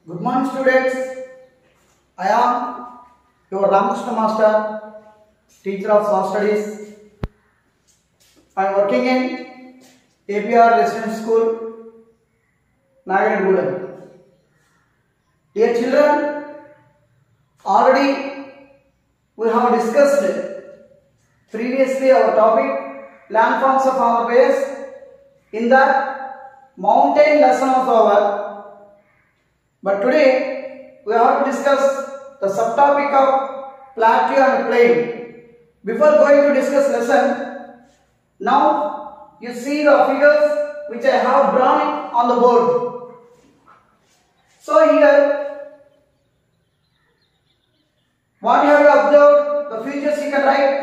Good morning students. I am your Rama Krishna master, teacher of social studies. I am working in APR residential school, Nagaragudam. Dear children, already we have discussed previously our topic landforms of Andhra Pradesh in the mountain lesson of our. But today we have to discuss the subtopic of plateau and plain. Before going to discuss lesson, now you see the figures which I have drawn on the board. So here, what you have observed, the features you can write,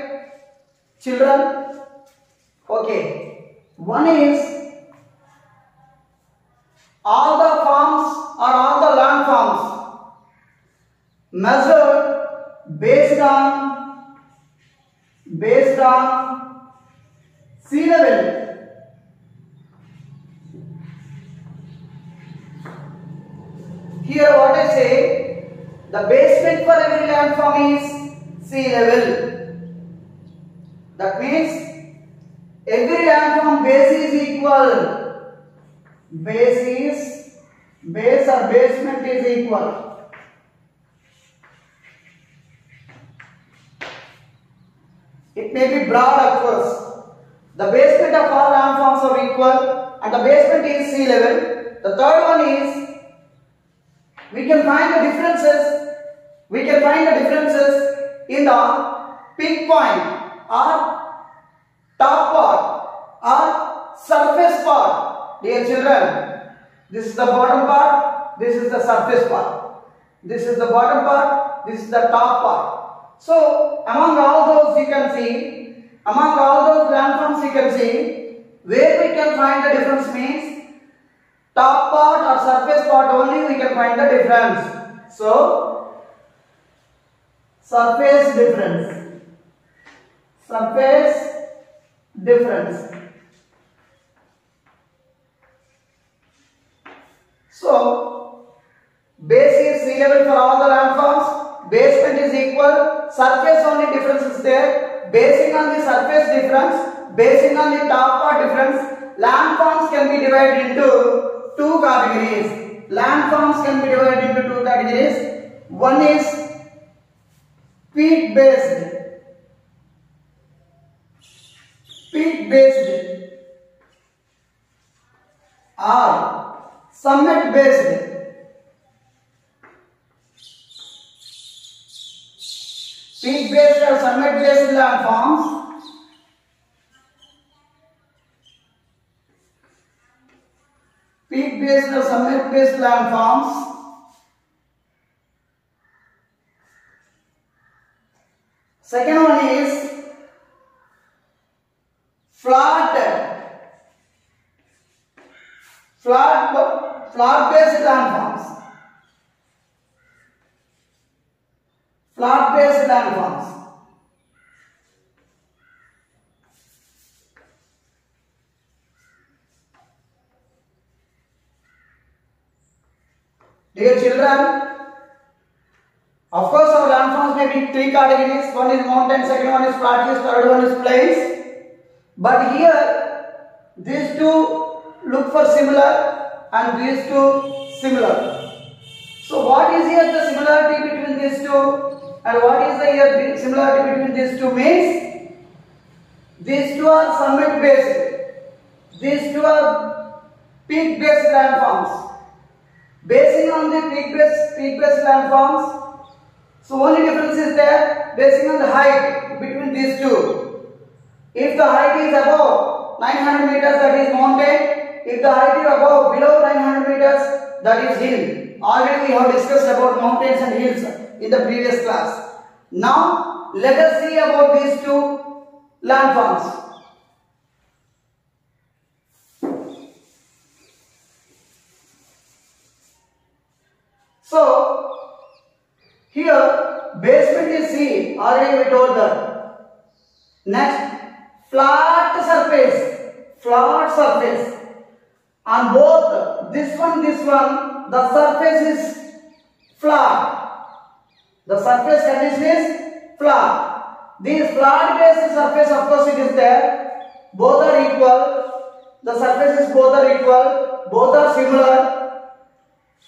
children. Okay, one is all the forms or all the landforms measured based on sea level. Here what I say, the basement for every landform is sea level. That means every landform base is equal. Base or basement is equal. It may be broad of course. The basement of all landforms are equal and the basement is sea level. The third one is we can find the differences in the peak point or top part or surface part. Dear children, this is the bottom part, this is the surface part. This is the bottom part, this is the top part. So, among all those you can see, among all those landforms you can see, where we can find the difference means top part or surface part only we can find the difference. So, surface difference. So, base is sea level for all the landforms, basement is equal, surface only difference is there. Basing on the surface difference, basing on the top part difference, landforms can be divided into two categories. Landforms can be divided into two categories. One is peak based or summit based. Peak based or summit based landforms Second one is flat based landforms. Dear children, of course our landforms may be three categories. One is mountain, second one is plateaus, third one is plains. But here these two look for similar and these two similar. So what is here the similarity between these two and what is the here similarity between these two means these two are summit based, these two are peak based landforms. Basing on the peak based landforms, so only difference is there basing on the height between these two. If the height is above 900 meters, that is mountain. If the height is above below 900 meters, that is hill. Already we have discussed about mountains and hills in the previous class. Now let us see about these two landforms. So here basement is sea, already we told that. Next, flat surface on both this one, the surface is flat. The surface condition is flat. This flat based surface, of course, it is there. Both are equal. The surfaces both are equal. Both are similar.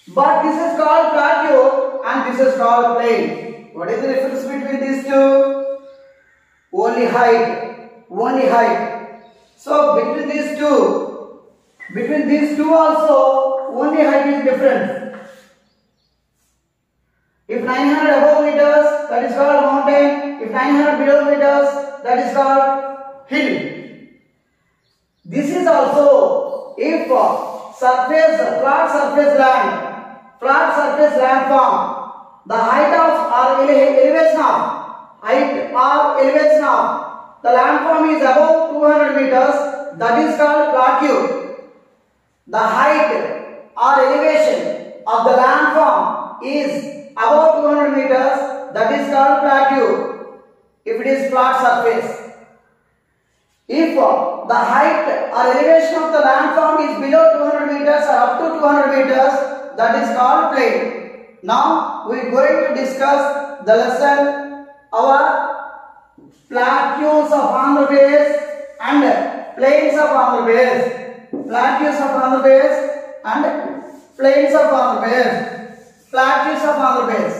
But this is called plateau and this is called plain. What is the difference between these two? Only height. Only height. So between these two also only height is different. If 900 above meters, that is called mountain. If 900 below meters, that is called hill. This is also if flat surface landform, the height or elevation of the landform is above 200 meters, that is called plateau. The height or elevation of the landform is above 200 meters, that is called plateau if it is flat surface. If the height or elevation of the landform is below 200 meters or up to 200 meters, that is called plain. Now we are going to discuss the lesson our plateaus of Andhra Pradesh and plains of Andhra Pradesh. Plateaus of Andhra Pradesh and plains of Andhra Pradesh. Plateaus of Andhra Pradesh.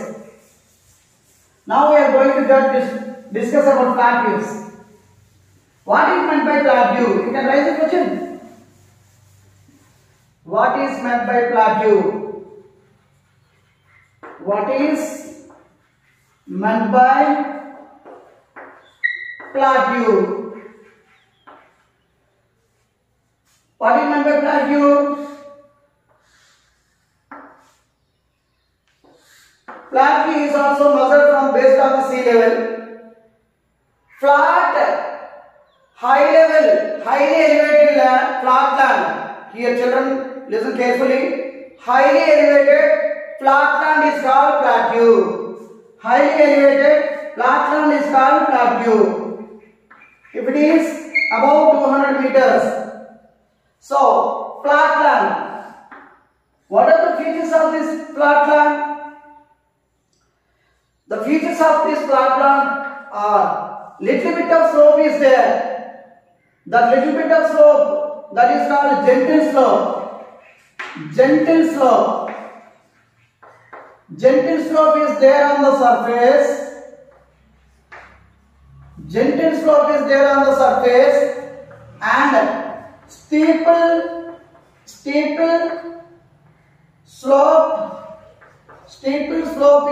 Now we are going to discuss about plateaus. What is meant by plateau? You can raise the question. What is meant by plateau? What is meant by plateau? What is meant by plateau? Plateau is also measured from based on the sea level. Flat, high level, highly elevated land, flat land. Here children listen carefully. Highly elevated flat land is called plateau. Highly elevated flat land is called plateau. If it is above 200 meters. So, flat land. What are the features of this flat land? The features of this flat land are little bit of slope is there. That little bit of slope, that is called gentle slope. Gentle slope. Gentle slope is there on the surface. Gentle slope is there on the surface and steeple slope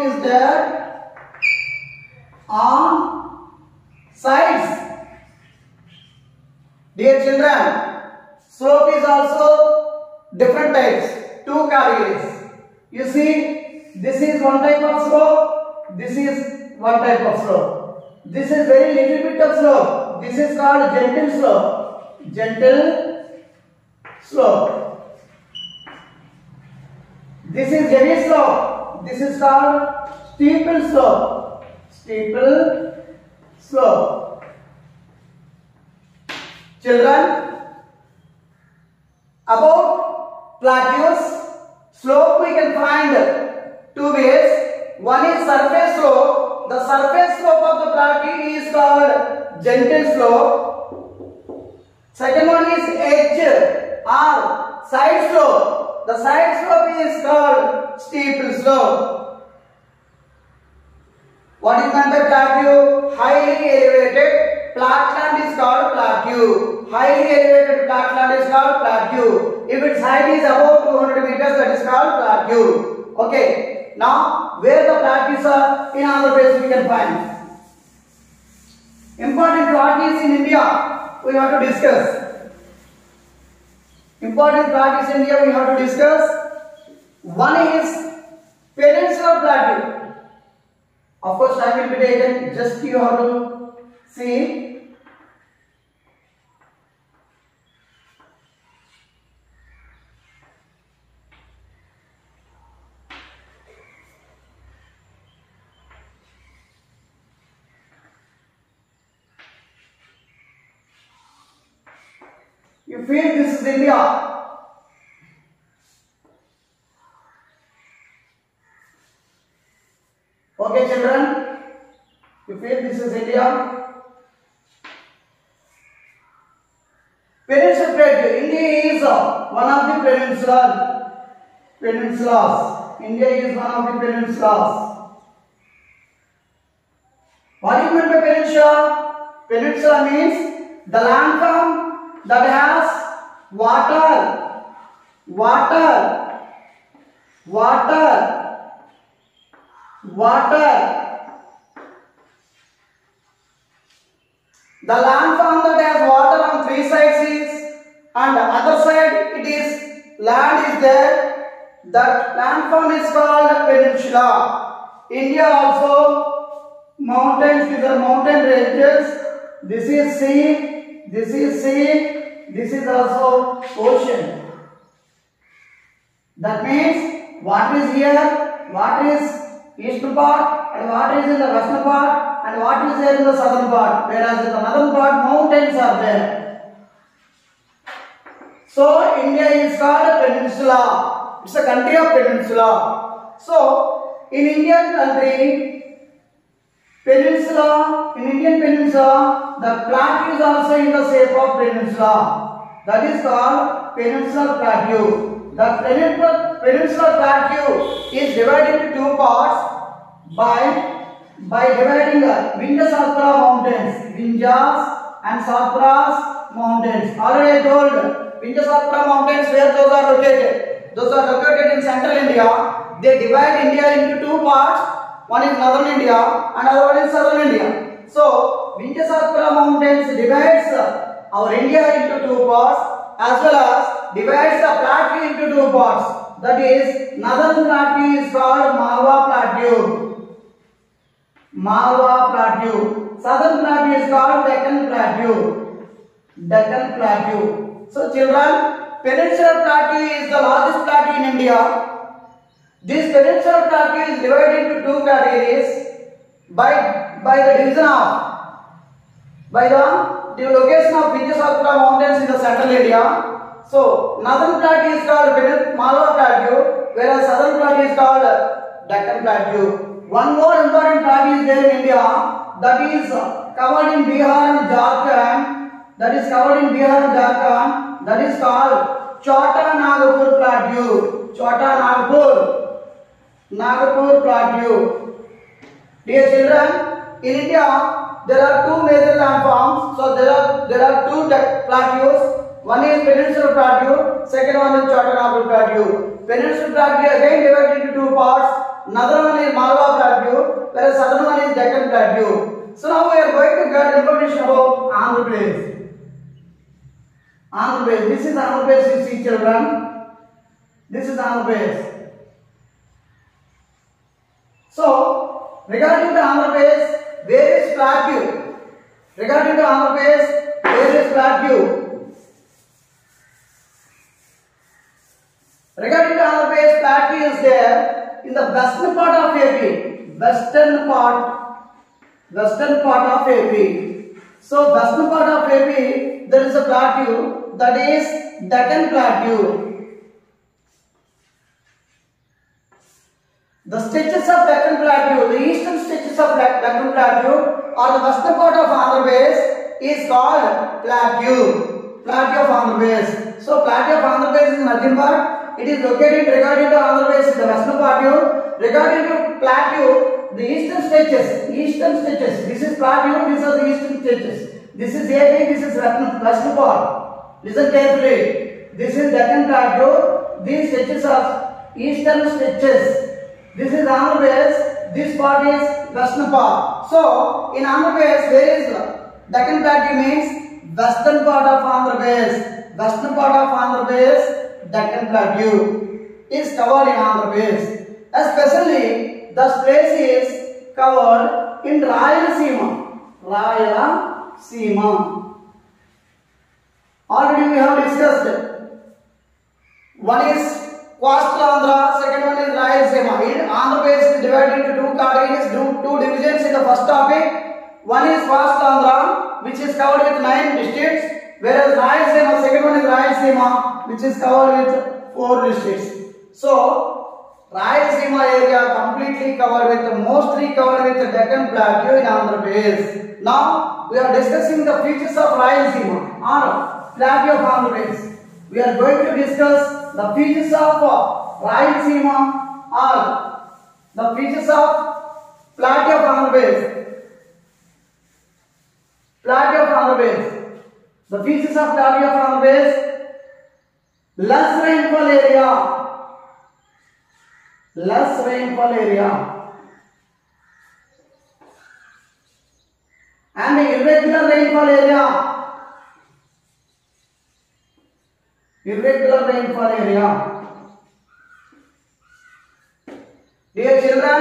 is there on sides. Dear children, slope is also different types, two categories. You see, this is one type of slope, this is one type of slope. This is very little bit of slope. This is called gentle slope. Gentle slope. This is heavy slope. This is called steeple slope. Steeple slope. Children, about plateaus, slope we can find two ways. One is surface slope. The surface slope of the plateau is called gentle slope. Second one is edge or side slope. The side slope is called steeple slope. What is meant by plateau? Highly elevated flat land is called plateau. Highly elevated flat land is called plateau. If its height is above 200 meters, that is called plateau. Okay. Now, where the plateaus are in Andhra Pradesh we can find. Important plateaus in India we have to discuss. Important plateaus in India we have to discuss. One is peninsular plateau. Of course, time will be taken. Just you have to see. You feel this is India. is India. Peninsula Plateau. India is one of the peninsulas. India is one of the peninsulas. What do you mean by peninsula? Peninsula means the landform that has water. The landform that has water on three sides is, and the other side it is land is there. That landform is called peninsula. India also mountains, these are mountain ranges. This is sea, this is also ocean. That means what is here, what is eastern part and what is in the western part and what is there in the southern part, whereas in the northern part mountains are there. So India is called a peninsula. It's a country of peninsula. So in Indian peninsula, the plateau is also in the shape of peninsula. That is called peninsular plateau. The peninsular plateau is divided into two parts by dividing the Vindhya-Satpura mountains, Vindhyas and Satpuras mountains. Already I told Vindhya-Satpura mountains where those are located. Those are located in central India. They divide India into two parts. One is northern India and other one is southern India. So Vindhya-Satpura mountains divides our India into two parts, as well as divides the plateau into two parts. That is, northern plateau is called Malwa Plateau. Southern plateau is called Deccan Plateau. So children, Peninsular Plateau is the largest plateau in India. This Peninsular Plateau is divided into two categories by the division of, by the location of Vindhya-Satpura mountains in the central India. So northern plateau is called Malwa Plateau, whereas southern plateau is called Deccan Plateau. One more important plateau is there in India, that is covered in Bihar and Jharkhand. That is called Chota Nagpur Plateau. Dear children, in India there are two major landforms. So there are two plateaus. One is Peninsular Plateau, second one is Chota Nagpur Plateau. Peninsular Plateau again divided into two parts. Another one is Malwa Plateau, whereas southern one is Deccan Plateau. So now we are going to get information about Andhra Pradesh. This is Andhra Pradesh, you see children. This is Andhra Pradesh. So regarding to Andhra Pradesh, where is plateau? Regarding to Andhra Pradesh, where is plateau? Regarding to Andhra Pradesh, plateau is there in the western part of AP. Western part of AP. So western part of AP, there is a plateau, that is Deccan Plateau. The stretches of Deccan Plateau, the eastern stretches of Deccan Plateau or the western part of Andhra Pradesh is called plateau of Andhra Pradesh. So plateau of Andhra Pradesh is nothing but it is located regarding to Andhra Pradesh in the western plateau. Regarding to plateau, the eastern stretches. This is plateau, these are the eastern stretches. This is AP, this is western part. Listen carefully. This is Deccan Plateau. These stretches are eastern stretches. This is Andhra Pradesh. This part is western part. So in Andhra Pradesh, where is Deccan Plateau means western part of Andhra Pradesh. Deccan Plateau is covered in Andhra Pradesh. Especially this place is covered in Rayalaseema. Already we have discussed. One is coastal Andhra, second one is Rayalaseema. Andhra Pradesh is divided into two categories, two divisions in the first topic. One is coastal Andhra, which is covered with 9 districts, whereas Rayalaseema, second one is Rayalaseema, which is covered with 4 districts. So Rayalaseema area completely covered with, mostly covered with the Deccan Plateau in Andhra Pradesh. Now we are discussing the features of Rayalaseema or Plateau of Andhra Pradesh. We are going to discuss the features of Rayalaseema or the features of Plateau of Andhra Pradesh. Plateau of Andhra Pradesh. The features of Plateau of Andhra Pradesh: less rainfall area. Less rainfall area and irregular rainfall area. Irregular rainfall area. Dear children,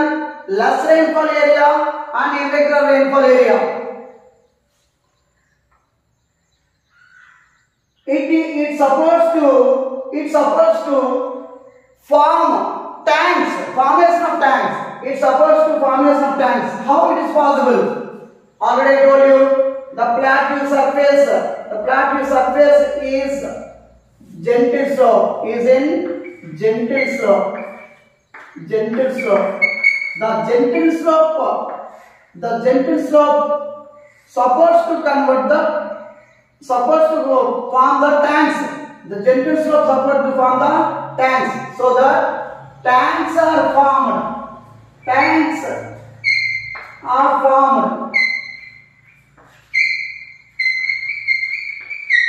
less rainfall area and irregular rainfall area. It supports to form tanks, formation of tanks. It supports to formation of tanks. How it is possible? Already I told you, the plateau surface is gentle slope. Is in gentle slope. Gentle slope. The gentle slope supposed to form the tanks. The gentle slope supposed to form the tanks. So that tanks are formed. Tanks are formed.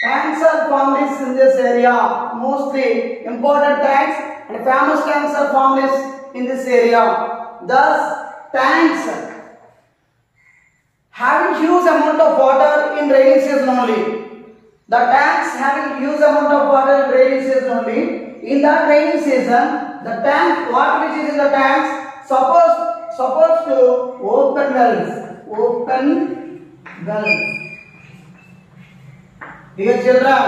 Tanks are formed in this area. Mostly important tanks and famous tanks are formed in this area. Thus, tanks having huge amount of water in rainy season only. The tanks having huge amount of water in rainy season only. In that rainy season, the tank, water which is in the tanks, supposed to open wells. Open wells. Dear children,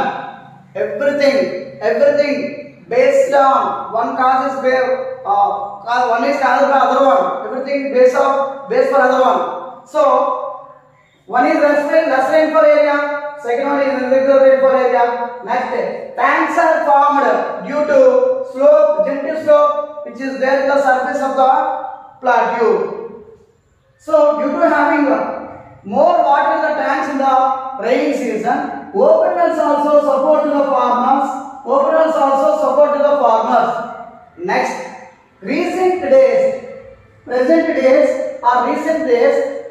everything based on one cause is one is caused by other one. Everything based for other one. So one is less rainfall area. Second one is irregular rainfall area. Next, tanks are formed due to gentle slope, which is there in the surface of the plateau. So, due to having more water in the tanks in the rainy season, open wells also support to the farmers. Next, recent days,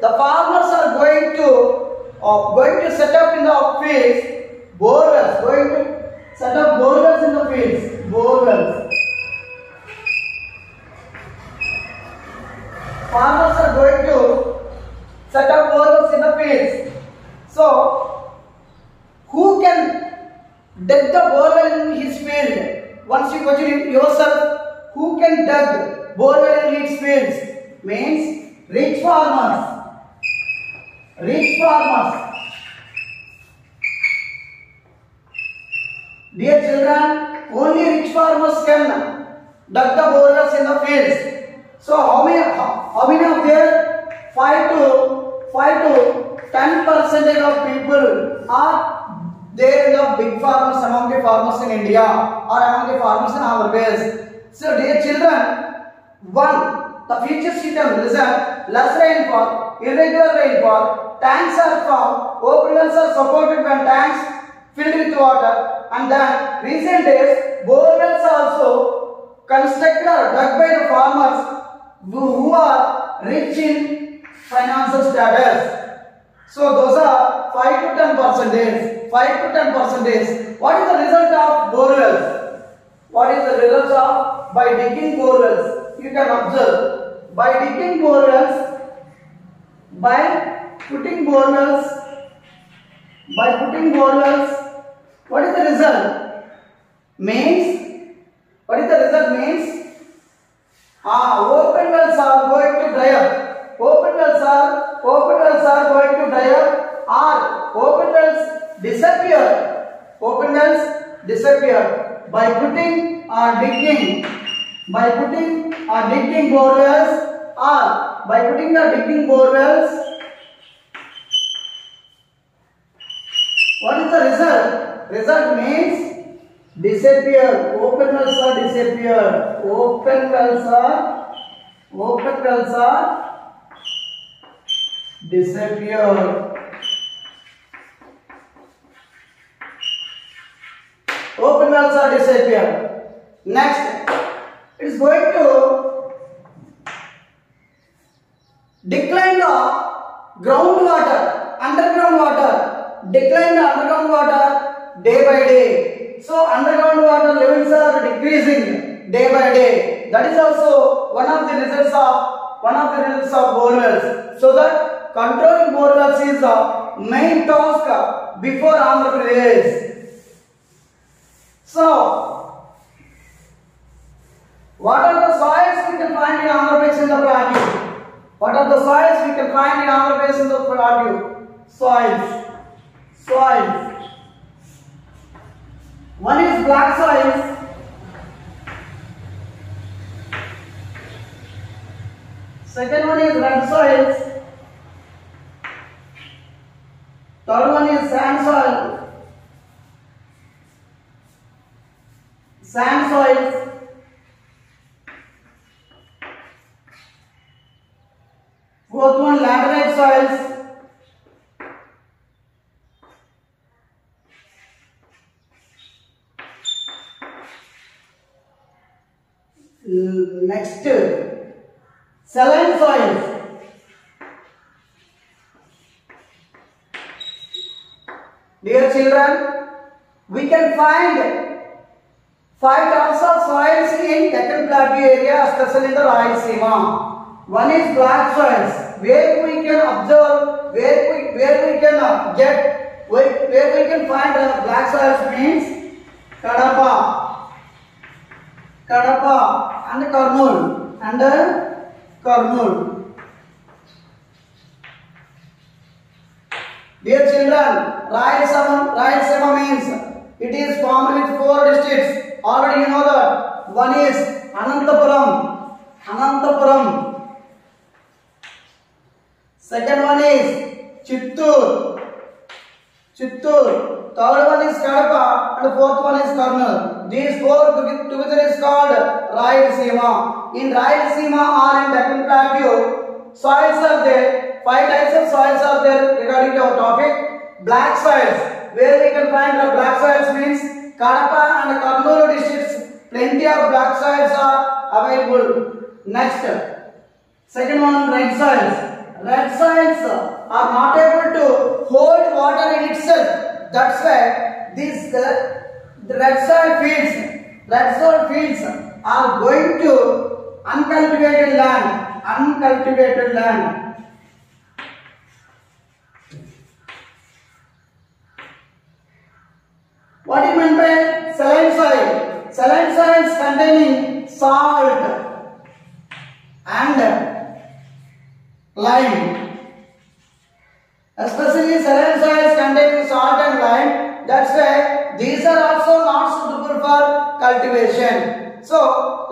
the farmers are going to set up in the fields borewells. Going to set up borewells in the fields. Borewells. Farmers are going to set up borewells in the fields. So, who can dig the borewell in his field? Once you question yourself, who can dig borewell in his fields? Means rich farmers. Rich farmers. Dear children, only rich farmers can dig the borewells in the fields. So how many of there? 5 to 10% of people are there in the big farmers, among the farmers in India or among the farmers in our base. So dear children, the future system is less rainfall, irregular rainfall, tanks are formed, open wells are supported when tanks filled with water, and then recent days bore wells are also constructed or dug by the farmers who are rich in financial status. So those are 5 to 10%. 5 to 10%. What is the result of bore wells? What is the result of by digging bore wells? You can observe by digging bore wells, by putting bore wells, what is the result? Means, what is the result means? Open wells are going to dry up. Open wells are going to dry up, or open wells disappear. Open wells disappear by putting or digging. By putting or digging bore wells, or by putting or digging bore wells. What is the result? Result means disappear. Open wells are disappeared. Open wells are disappeared. Open wells are disappeared. Next, it is going to decline the groundwater, underground water, decline the underground water day by day. So underground water levels are decreasing day by day. That is also one of the results of bore wells. So that controlling bore wells is the main task before Andhra Pradesh. So, what are the soils we can find in Andhra Pradesh in the plateau? What are the soils we can find in Andhra Pradesh in the plateau? Soils. One is black soils. Second one is red soils. Third one is sand soil. Sand soils. Fourth one, laterite soils. Next, saline soils. Dear children, we can find 5 types of soils in Deccan Plateau area, especially in the Rayalaseema. One is black soils, where we can observe, where we can get, where we can find black soils means Kadapa and Kurnool. Dear children, Rayalaseema means it is formed with 4 districts. Already you know that. One is Anantapuram. Second one is Chittoor. Third one is Kadapa and fourth one is Kurnool. These 4 together is called Rayalaseema. In Rayalaseema or in Deccan Plateau, soils are there. 5 types of soils are there regarding to our topic. Black soils, where we can find the black soils means Kadapa and Kurnool districts, plenty of black soils are available. Next, second one, red soils. Red soils are not able to hold water in itself. That's why the red soil fields are going to uncultivated land. What is meant by saline soil? Saline soils containing salt and lime. Especially saline soils containing salt and lime. That's why these are also not suitable for cultivation. So,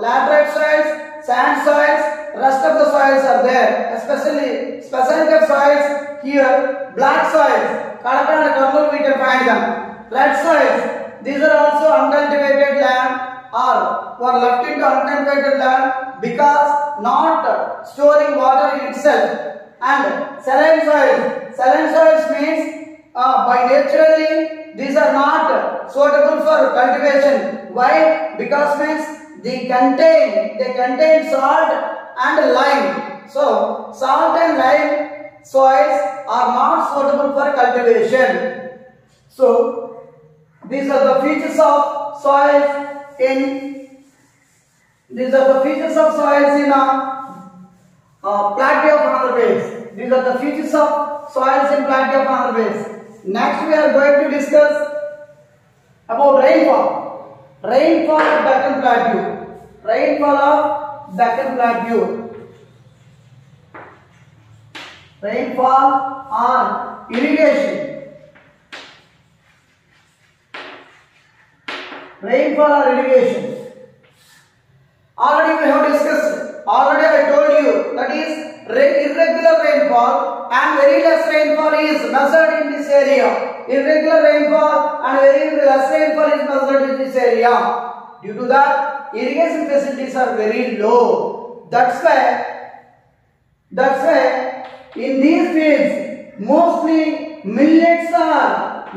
laterite soils, sand soils, rest of the soils are there. Especially specific soils here, black soils, Kadapa and Kurnool we can find them. Red soils, these are also uncultivated land or were left into uncultivated land because not storing water in itself. And saline soils means by naturally these are not suitable for cultivation. Why? Because means they contain salt and lime. So salt and lime soils are not suitable for cultivation. So these are the features of soils in plateau of Andhra Pradesh. These are the features of soils in plateau of Andhra Pradesh. Next we are going to discuss about rainfall. Rainfall of Deccan Plateau. Rainfall of Deccan Plateau. Rainfall or irrigation. Rainfall or irrigation. Already we have discussed. Already I told you that is irregular rainfall and very less rainfall is measured in this area. Irregular rainfall and very less rainfall is present in this area. Due to that, irrigation facilities are very low. That's why in these fields mostly millets are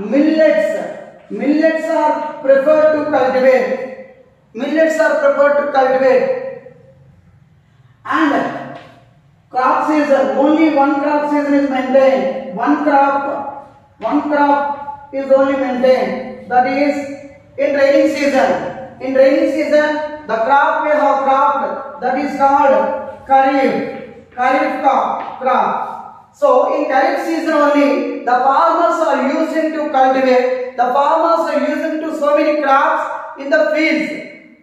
preferred to cultivate. Millets are preferred to cultivate. And crop season, only one crop season is maintained. One crop is only maintained. That is in rainy season. In rainy season, the crop we have cropped, that is called Kharif crop. So in Kharif season only, the farmers are using to cultivate. The farmers are using to so many crops in the fields.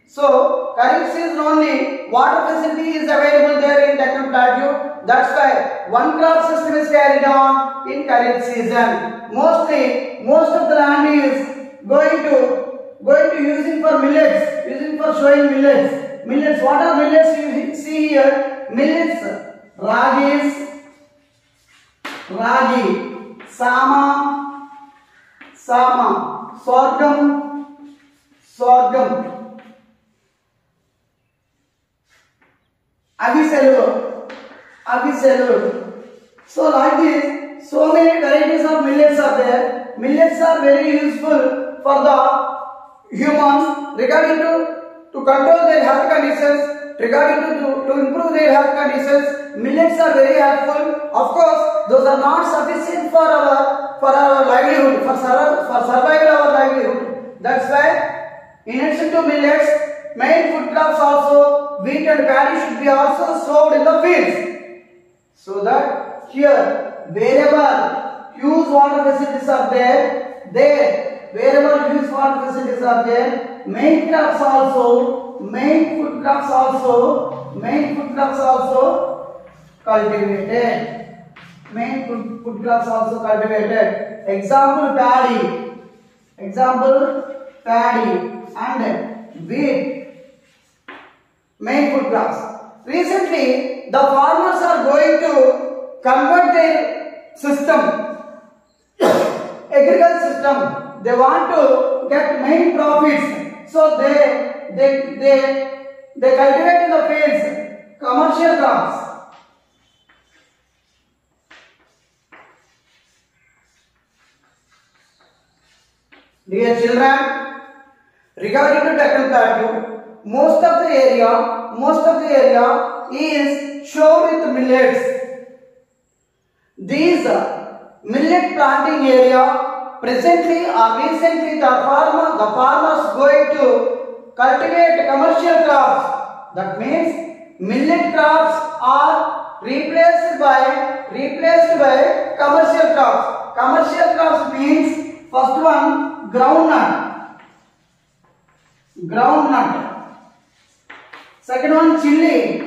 So Kharif season only, water facility is available there in Deccan Plateau. That's why one crop system is carried on in Kharif season. Most of the land is going to using for millets, using for showing millets. Millets, what are millets you see here? Millets, ragi, sama, sorghum, aviselu. So like this, so many varieties of millets are there. Millets are very useful for the humans regarding to control their health conditions, regarding to improve their health conditions. Millets are very helpful. Of course, those are not sufficient for our livelihood, for survival our livelihood. That's why in addition to millets, main food crops also, wheat and paddy should be also sowed in the fields. So that here, wherever huge water facilities are there, wherever huge water facilities are there, main food crops also cultivated. Main food crops also cultivated. Example paddy and wheat. Main food crops. Recently, the farmers are going to convert their system, agriculture system. They want to get main profits, so they cultivate in the fields commercial crops. Dear children, regarding to Deccan Plateau, most of the area is shown with millets. These millet planting area, presently or recently, the farmers going to cultivate commercial crops. That means millet crops are replaced by commercial crops. Commercial crops means first one groundnut, second one chili,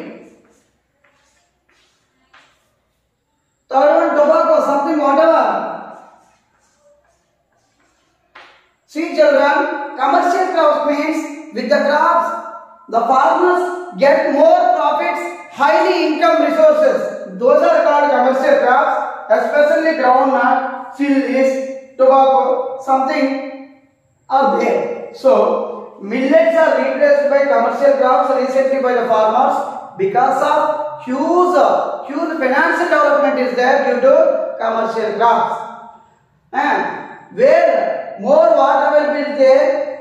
third one tobacco, something whatever. See children, commercial crops means with the crops the farmers get more profits, highly income resources. Those are called commercial crops, especially groundnut, chilies, tobacco, something are there. So millets are replaced by commercial crops recently by the farmers because of huge financial development is there due to commercial crops. And where more water available is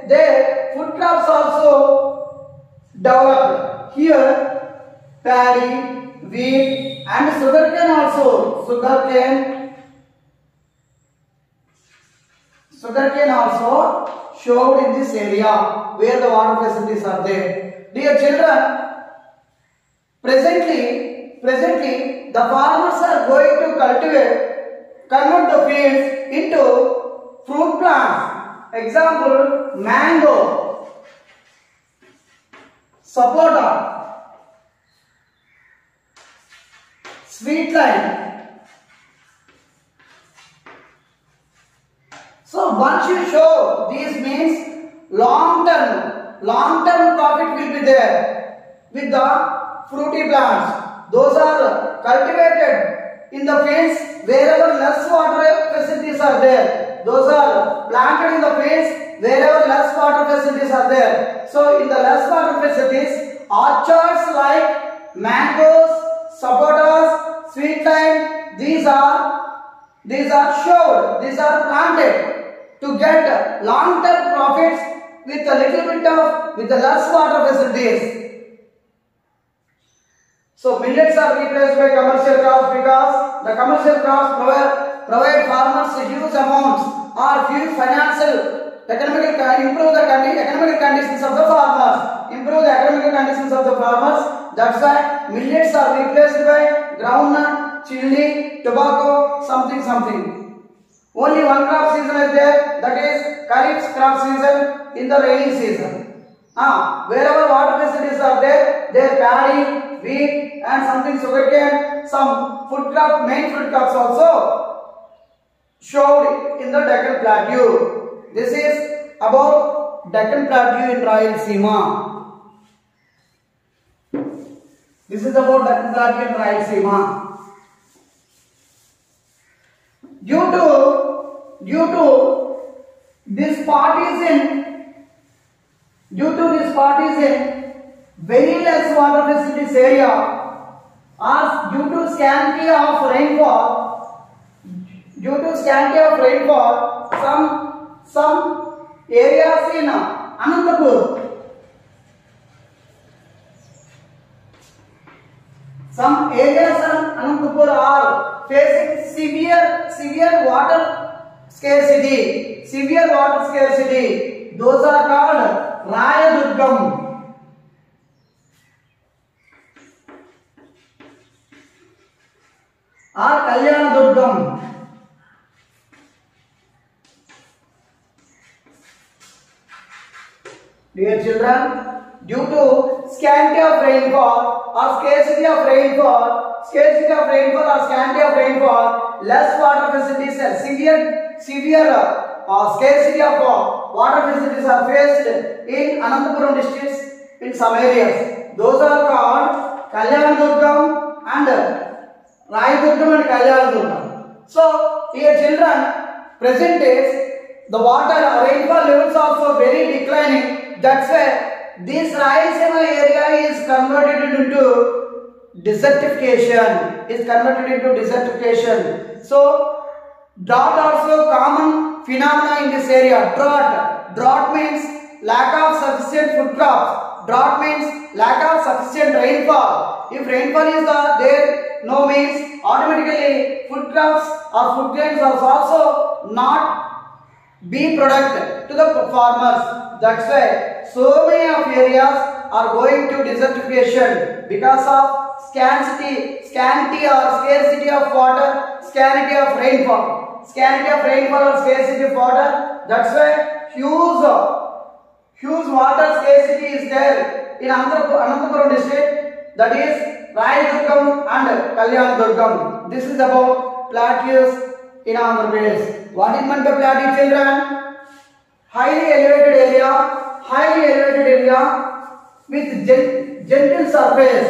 there food crops also developed. Here paddy, wheat and sugarcane also. Sugarcane also showed in this area where the water facilities are there. Dear children, presently the farmers are going to convert the fields into fruit plants. Example, mango, sapota, sweet lime. So once you show these means long term profit will be there with the fruity plants. Those are cultivated in the fields wherever less water facilities are there. those are planted in the fields wherever less water facilities are there. So in the less water facilities, orchards like mangoes, sapotas, sweet lime, these are showed, these are planted to get long-term profits with a little bit of, with the less water facilities. So millets are replaced by commercial crops because the commercial crops provide farmers huge amounts or huge financial, improve the economic conditions of the farmers. Improve the economic conditions of the farmers. That's why millets are replaced by groundnut, chili, tobacco, something. Only one crop season is there, that is Kharif crop season in the rainy season. Wherever water facilities are there, paddy, wheat and something sugarcane, some food crop, main food crops also showed in the Deccan Plateau. This is about Deccan Plateau in Rayalaseema. This is about Deccan Plateau in Rayalaseema. Due to this part is in very less water facilities area, or due to scanty of rainfall, some areas in Anantapur, are facing severe water scarcity. Those are called Rayadurgam. Or Kalyanadurgam. Dear children, due to scanty of rainfall or scarcity of rainfall or scanty of rainfall, less water facilities and severe scarcity of water facilities are faced in Anantapuram districts in some areas. Those are called Kalyanadurgam and Rayadurgam and Kalyanadurgam. So, dear children, present days the rainfall levels are also very declining. That's why this Rayalaseema area is converted into desertification. So, drought also common phenomena in this area. Drought means lack of sufficient food crops. Drought means lack of sufficient rainfall. If rainfall is there, no means automatically food crops or food grains are also not be productive to the farmers. That's why so many of areas are going to desertification because of scarcity of water, scarcity of rainfall or scarcity of water. That's why huge water scarcity is there in Anantapuram district, that is Rayadurgam and Kalyanadurgam. This is about plateaus in Andhra Pradesh. What is meant by plateau, children? Highly elevated area with gentle surface,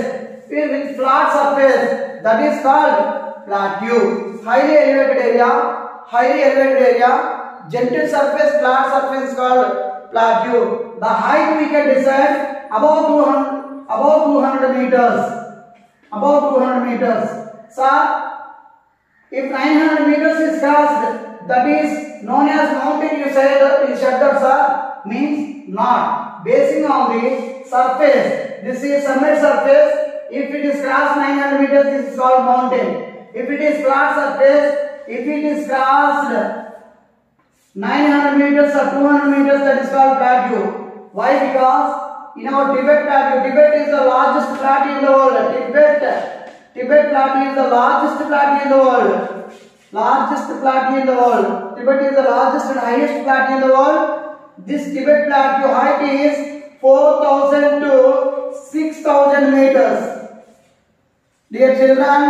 with flat surface, that is called plateau. Highly elevated area, gentle surface, flat surface is called plateau. The height we can decide above 200 meters. So, if 900 meters is crossed, that is known as mountain. You said that, sir, means not. Basing on the surface, this is summit surface. If it is crossed 900 meters, this is called mountain. If it is flat surface, if it is crossed 900 meters or 200 meters, that is called plateau. Why? Because in our Tibet plateau, Tibet is the largest plateau in the world. Tibet plateau is the largest plateau in the world. Tibet is the largest and highest plateau in the world. This Tibet plateau height is 4,000 to 6,000 meters. Dear children,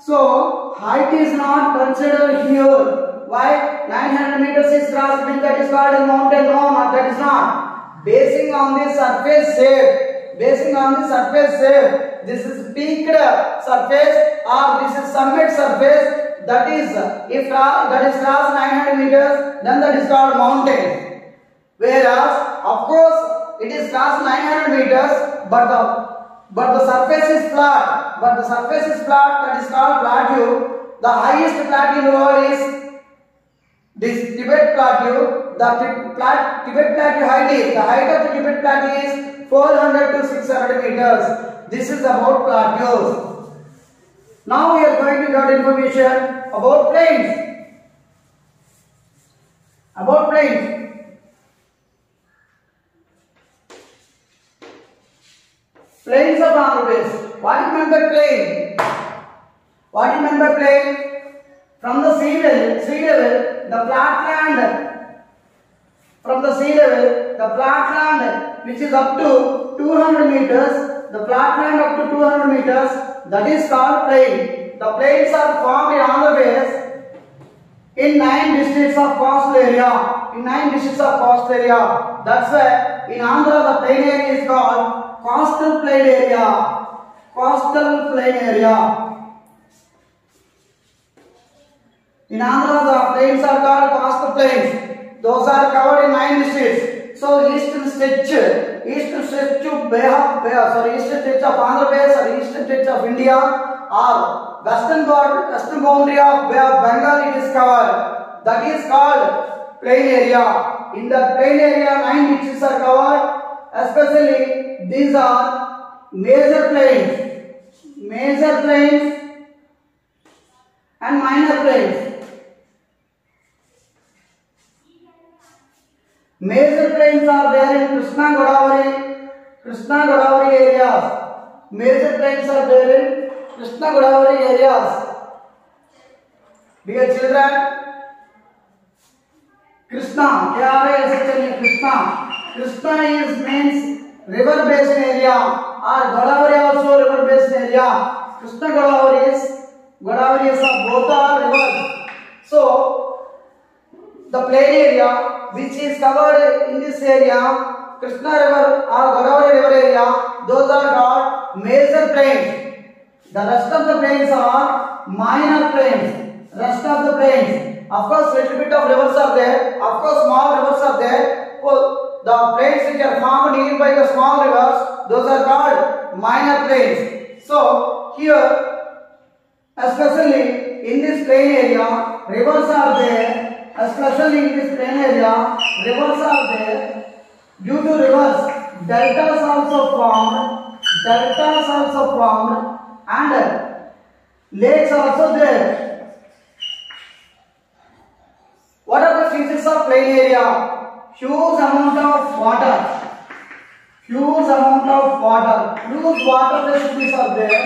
so height is not considered here. Why? 900 meters is crossed, means that is called a mountain. No, that is not. Basing on the surface shape, this is peaked surface or this is summit surface, that is if that is cross 900 meters, then that is called mountain. Whereas of course it is cross 900 meters, but the surface is flat. That is called plateau. The highest plateau in the world is this Tibet Plateau. The Tibet Plateau the height of the Tibet Plateau is 400 to 600 meters. This is about plateaus. Now we are going to get information about plains. Plains of Andhra Pradesh. What do you mean by plain? From the sea level, the flat land which is up to 200 meters, that is called plain. The plains are formed in Andhra Pradesh in 9 districts of coastal area. That's why in Andhra the plain area is called coastal plain area. In Andhra, the plains are called coastal plains. Those are covered in 9 districts. So eastern stretch of eastern stretch of Andhra Pradesh or eastern stretch of India or western boundary of Bay of Bengal it is covered. That is called plain area. In the plain area, 9 districts are covered. Especially these are major plains and minor plains. Major plains are there in Krishna Godavari areas. Dear children, Krishna means river basin area or Godavari also river basin area. Krishna Godavari is of both are rivers. So the plain area which is covered in this area, Krishna river or Godavari river area, those are called major plains. The rest of the plains are minor plains. Of course, little bit of rivers are there. Of course, small rivers are there. Well, the plains which are formed nearby the small rivers, those are called minor plains. So here, especially in this plain area, rivers are there. Due to rivers, deltas also formed, and lakes also there. What are the features of plain area? Huge amount of water. Huge water facilities are there.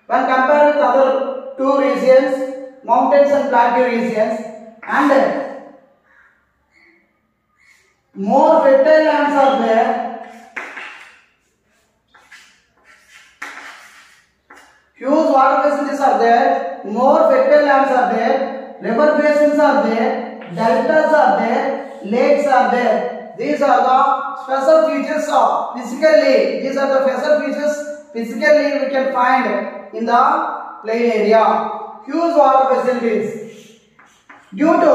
When compared with other 2 regions, mountains and plateau regions, and more fertile lands are there. Huge water facilities are there. More fertile lands are there. River basins are there. Deltas are there. Lakes are there. These are the special features of physically. We can find in the plain area. Huge water facilities. Due to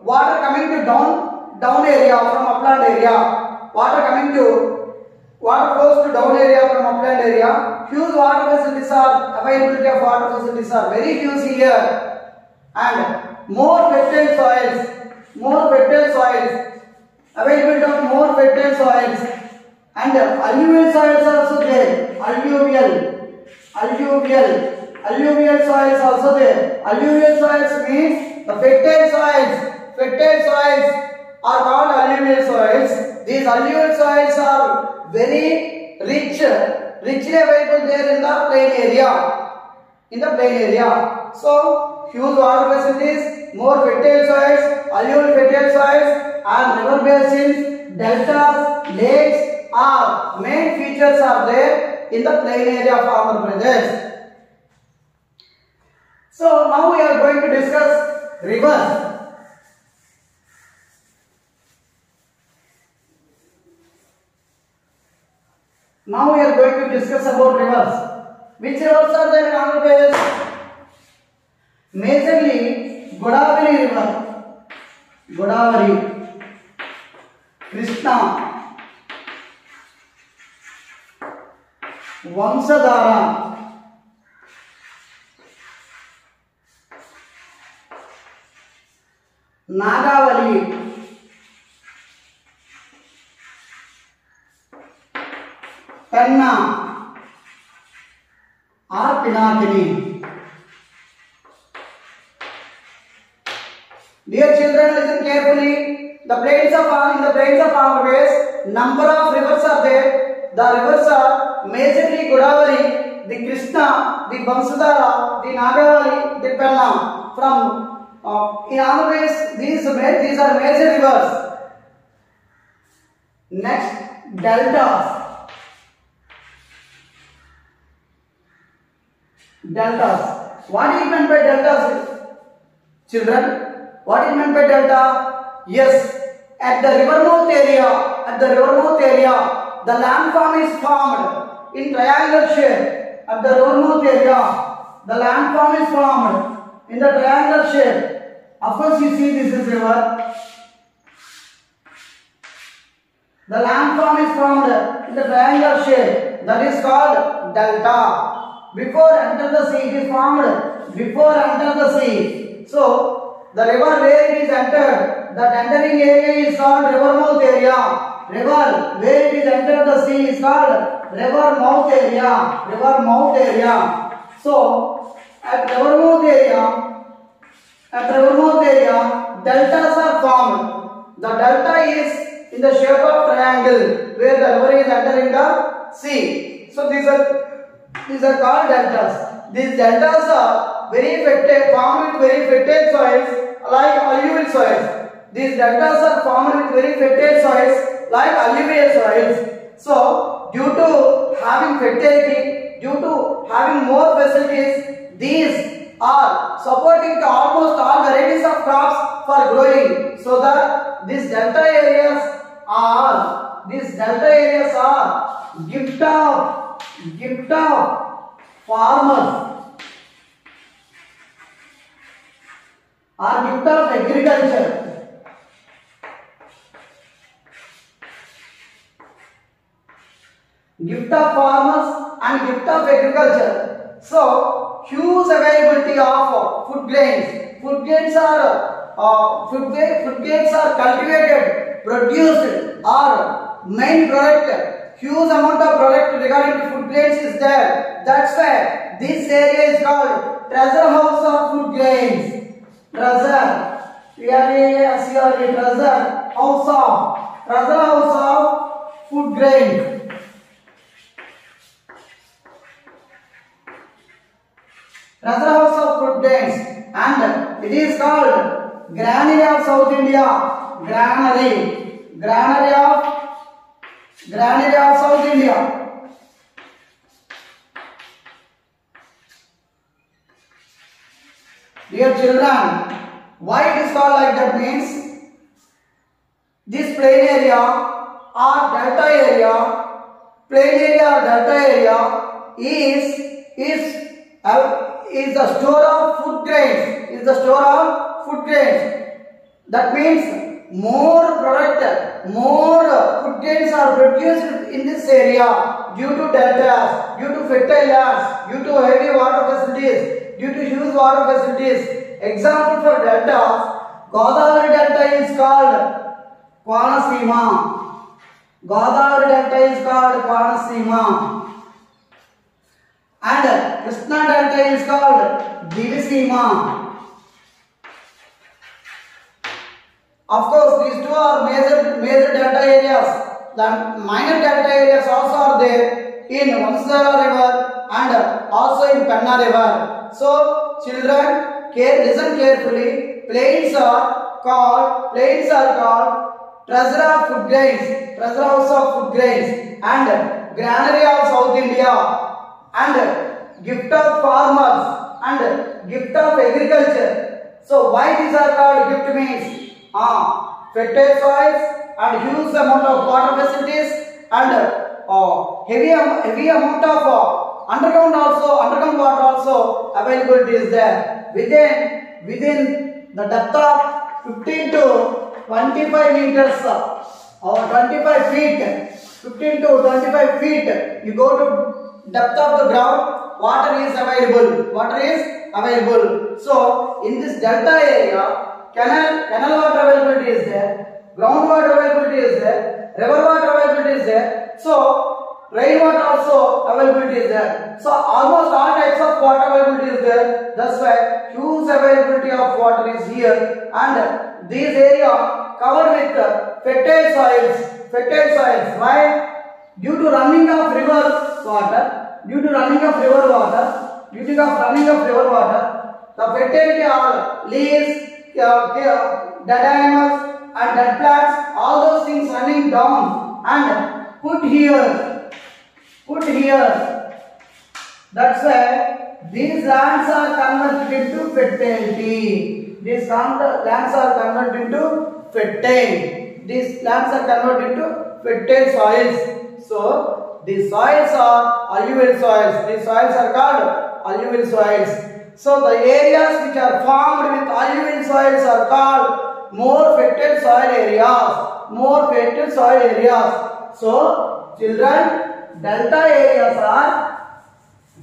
water coming to down area from upland area, water flows to down area from upland area, huge water facilities are, availability of water facilities are very huge here, and more fertile soils, availability of more fertile soils, and alluvial soils are also there. Alluvial soils also there. Alluvial soils means the fertile soils are called alluvial soils. These alluvial soils are very richly available there in the plain area. So huge water facilities, more fertile soils, alluvial fertile soils, and river basins, deltas, lakes are main features are there in the plain area of Andhra Pradesh. So now we are going to discuss rivers. Now we are going to discuss about rivers. Which rivers are there in Andhra Pradesh? Majorly Godavari river, Godavari, Krishna, Vamsadhara, Nagavali, Penna or Pinakini. Dear children, listen carefully. In the plains of Andhra Pradesh, number of rivers are there. The rivers are majorly Godavari, the Krishna, the Vamsadhara, the Nagavali, the Penna. In Andhra Pradesh, these are major rivers. Next, deltas. Deltas. What is meant by deltas, children? What is meant by delta? Yes, at the river mouth area, the landform is formed in triangular shape. At the river mouth area, the landform is formed in the triangular shape. Of course, you see this is river. The landform is formed in the triangular shape. That is called delta. Before enter the sea, it is formed before enter the sea. So, the river where it is entered, that entering area is called river mouth area. River where it is entered the sea is called river mouth area. River mouth area. So, at river mouth area, deltas are formed. The delta is in the shape of triangle where the river is entering the sea. So, these are called deltas. These deltas are very fertile, formed with very fertile soils like alluvial soils. These deltas are formed with very fertile soils like alluvial soils. So, due to having fertility, due to having more facilities, these are supporting to almost all varieties of crops for growing. So that these delta areas are gift of farmers or gift of agriculture. Gift of farmers and gift of agriculture. So, huge availability of food grains. Food grains are cultivated, produced, or main product. Huge amount of product regarding to food grains is there. That's why this area is called treasure house of food grains. Treasure house of food grains. Treasure house of food grains, and it is called Granary of South India. Granary of South India. Dear children, why it is called like that means this plain area or delta area is the store of food grains. That means more food grains are produced in this area due to deltas, due to fertile lands, due to heavy water facilities, due to huge water facilities. Example for deltas, Godavari delta is called Konaseema. And Krishna delta is called Diviseema. Of course, these two are major delta areas. The minor delta areas also are there in Vamsadhara river and also in Penna river. So, children, listen carefully. Plains are called treasure of food grains, treasure house of food grains, and granary of South India, and gift of farmers and gift of agriculture. So why these are called gift means fertile soils and huge amount of water facilities and heavy amount of underground water also availability is there. within the depth of 15 to 25 meters or 25 feet, 15 to 25 feet, you go to depth of the ground, water is available. Water is available. So in this delta area, canal water availability is there, ground water availability is there, river water availability is there. So rainwater also availability is there. So almost all types of water availability is there. That's why huge availability of water is here, and this area covered with fertile soils. Fertile soils. Why? Due to running of river water, the fertility of leaves, dead animals and dead plants, all those things running down and put here. That's why these lands are converted into fertility. These lands are converted into fertile. These lands are converted into fertile soils. So these soils are alluvial soils. These soils are called alluvial soils. So the areas which are formed with alluvial soils are called more fertile soil areas. So children, delta areas are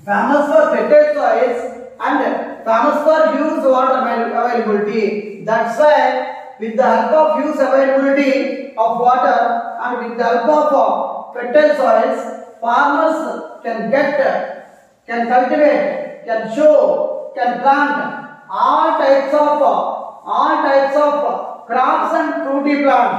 famous for fertile soils and famous for huge water availability. That's why with the help of huge availability of water and with the help of fertile soils, farmers can cultivate, can sow, can plant all types of crops and fruity plants.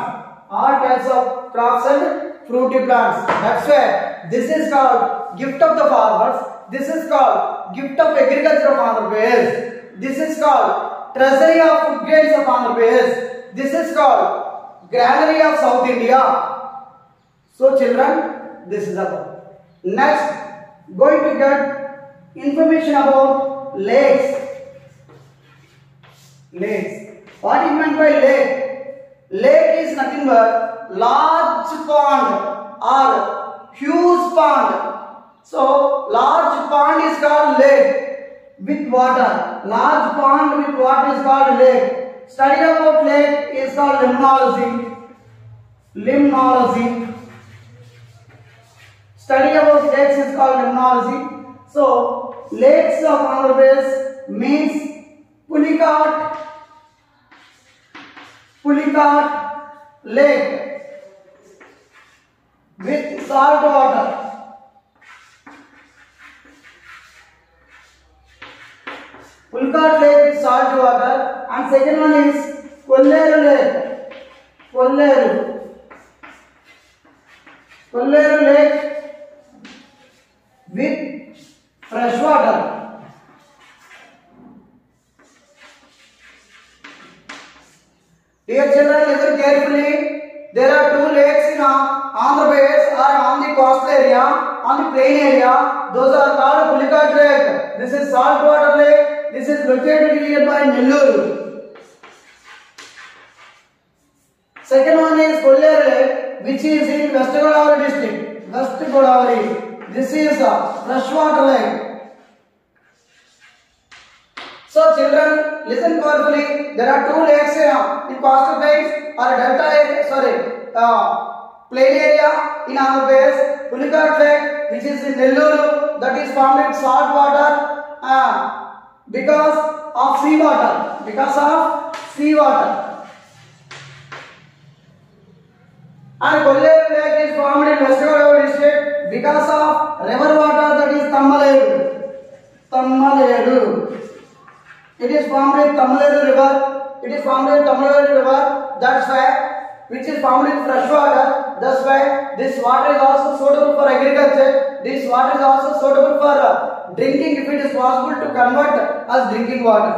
That's why this is called gift of the farmers. This is called gift of agriculture of Andhra Pradesh. This is called treasury of food grains of Andhra Pradesh. This is called granary of South India. So children, this is about. Next, going to get information about lakes. What is meant by lake? Lake is nothing but large pond or huge pond. So large pond is called lake with water. Large pond with water is called lake. Study about lake is called limnology. Study about lakes is called limnology. So lakes of Andhra Pradesh means Pulicat lake with salt water. Pulicat lake with salt water, and second one is Kolleru lake. Kolleru lake with fresh water. Dear children, listen carefully. There are two lakes in Andhra Pradesh or on the coastal area, on the plain area. Those are called Pulicat lake. This is saltwater lake. This is located nearby Nellore. Second one is Kolleru lake, which is in West Godavari district. West Godavari. This is a freshwater lake. So children, listen carefully. There are two lakes in coastal plains or delta area, plain area in Andhra Pradesh. Pulicat lake, which is in Nellore, that is formed with salt water because of sea water. And Kolleru lake is formed in West Godavari district because of river water, that is Tammaleru. It is formed with Tammaleru river. That's why, which is formed with fresh water. That's why this water is also suitable for agriculture. This water is also suitable for drinking, if it is possible to convert as drinking water.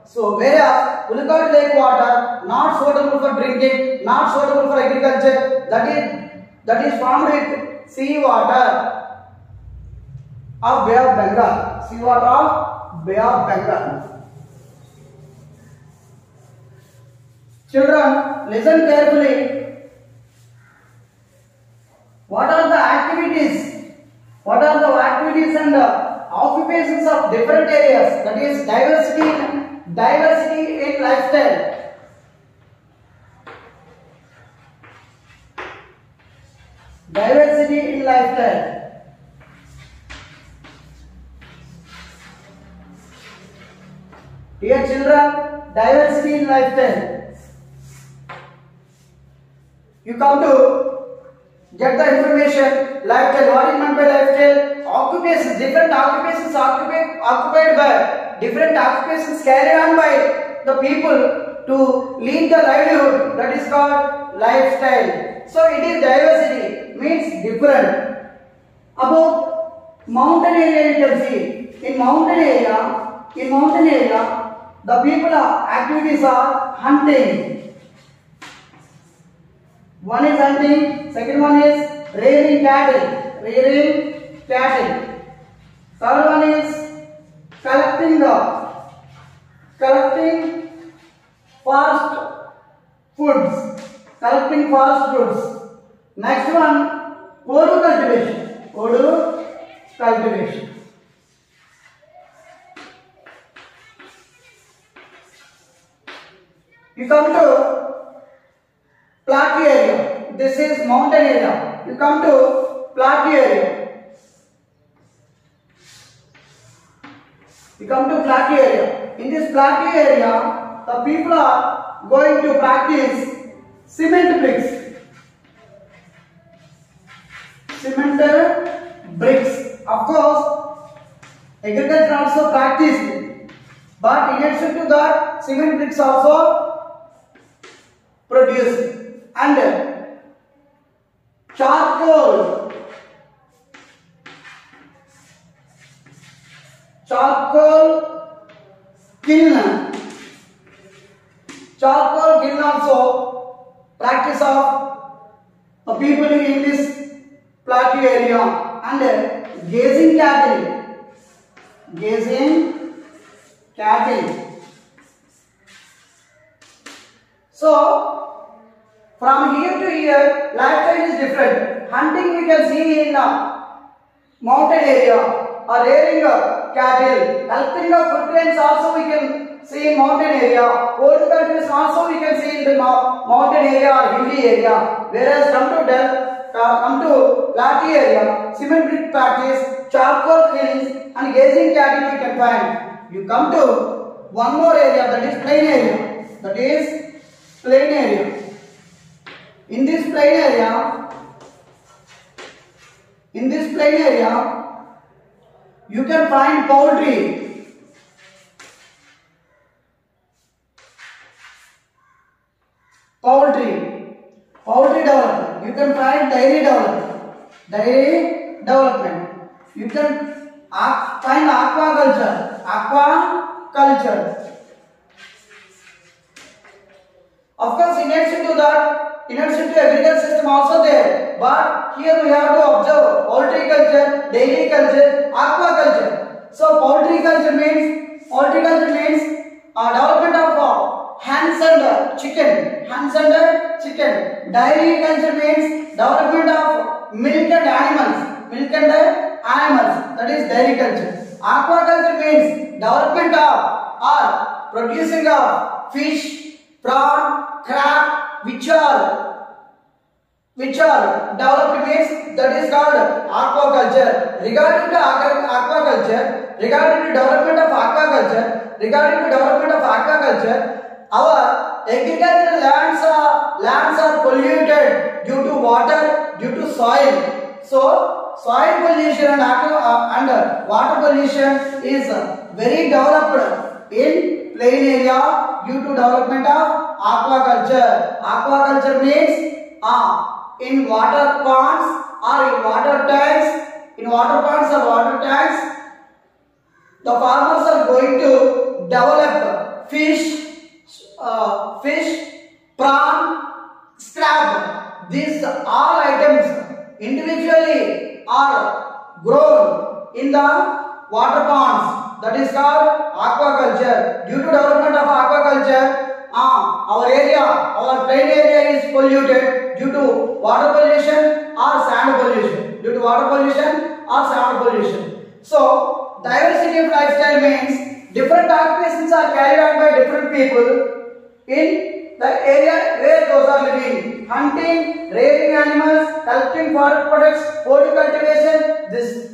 So whereas Pulicat lake water not suitable for drinking, not suitable for agriculture. That is formed with sea water of Bay of Bengal. Sea water of Bay of Bengal. Children, listen carefully. What are the activities and occupations of different areas? That is diversity in diversity in lifestyle. Diversity in lifestyle. Dear children, diversity in lifestyle. You come to get the information. Lifestyle. What is meant by lifestyle? Occupations. Different occupations occupied by different occupations carried on by the people to lead the livelihood. That is called lifestyle. So it is diversity. Means different. About mountain area, you can see. In mountain area, the people activities are hunting. One is hunting, second one is rearing cattle. Third one is collecting fast foods. Next one, Kodu cultivation. You come to plateau area. This is mountain area. You come to plateau area. In this plateau area, the people are going to practice cement bricks. Of course, agriculture also practiced, but in addition to that, cement bricks also produced. And charcoal kiln also practice of the people in this plateau area. And gazing cattle. So from here to here, lifestyle is different. Hunting we can see in mountain area, or rearing cattle. Collecting of food grains also we can see in mountain area. Cold cultivation also we can see in the mountain area or hilly area. Whereas come to plateau area, cement brick practice, charcoal kilns, and gazing cattle we can find. You come to one more area, that is plain area. In this plain area, you can find poultry. Development. You can find dairy development. You can find aquaculture. Of course, in addition to agriculture system also there, but here we have to observe poultry culture, dairy culture, aquaculture. So poultry culture means development of hens and chicken. Dairy culture means development of milk and animals. That is dairy culture. Aquaculture means development of or producing of fish, prawn, crab, which are developed means that is called aquaculture. Regarding the development of aquaculture, our agricultural lands are polluted due to water, due to soil. So soil pollution and water pollution is very developed in plain area due to development of aquaculture. Aquaculture means in water ponds or in water tanks, the farmers are going to develop fish, prawn, crab. These all items individually are grown in the water ponds. That is called aquaculture. Due to development of aquaculture, our plain area is polluted due to water pollution or sand pollution. So, diversity of lifestyle means different occupations are carried on by different people in the area where those are living. Hunting, rearing animals, collecting forest products, poultry cultivation,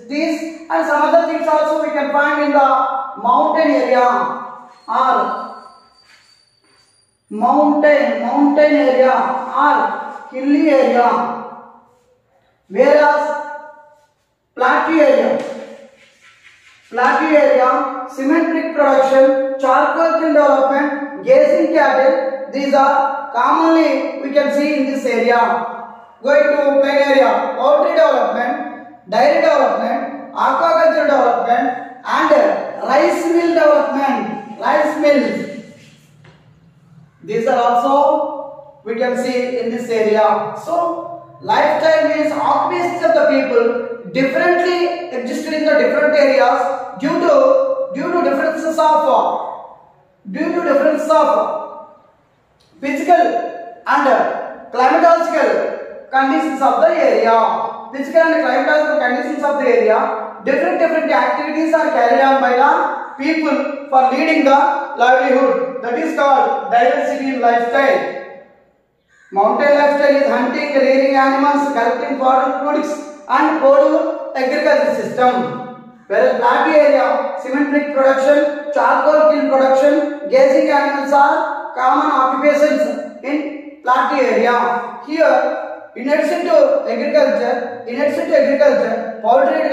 these and some other things also we can find in the mountain area or mountain area or hilly area. Whereas plateau area, cement brick production, charcoal kiln development, grazing cattle, these are commonly we can see in this area. Going to plain area, poultry development, dairy development, aquaculture development and rice mill development, rice mills. These are also we can see in this area. So lifestyle means occupations of the people differently existed in the different areas due to differences of physical and climatological conditions of the area. Physical and climatological conditions of the area, different activities are carried on by the people for leading the livelihood. That is called diversity in lifestyle. Mountain lifestyle is hunting, rearing animals, collecting forest products and poor agriculture system. Whereas plateau area, cement brick production, charcoal kiln production, grazing animals are common occupations in plateau area. Here, in addition to agriculture, poultry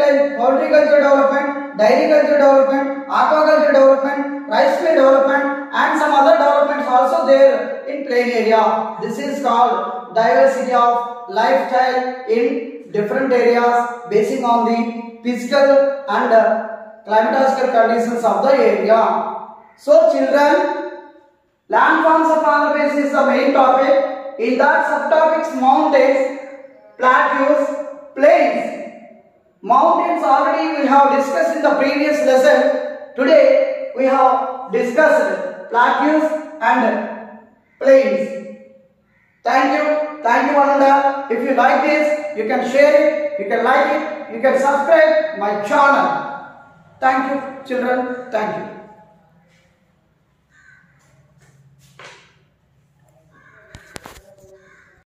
culture development, dairy culture development, aquaculture development, rice mill development and some other developments also there in plain area. This is called diversity of lifestyle in different areas basing on the physical and climatological conditions of the area. So children, landforms of Andhra Pradesh is the main topic. In that subtopics mountains, plateaus, plains. Mountains already we have discussed in the previous lesson. Today we have discussed plateaus and plains. Thank you one and all. If you like this, you can share it, you can like it, you can subscribe my channel. Thank you children, thank you.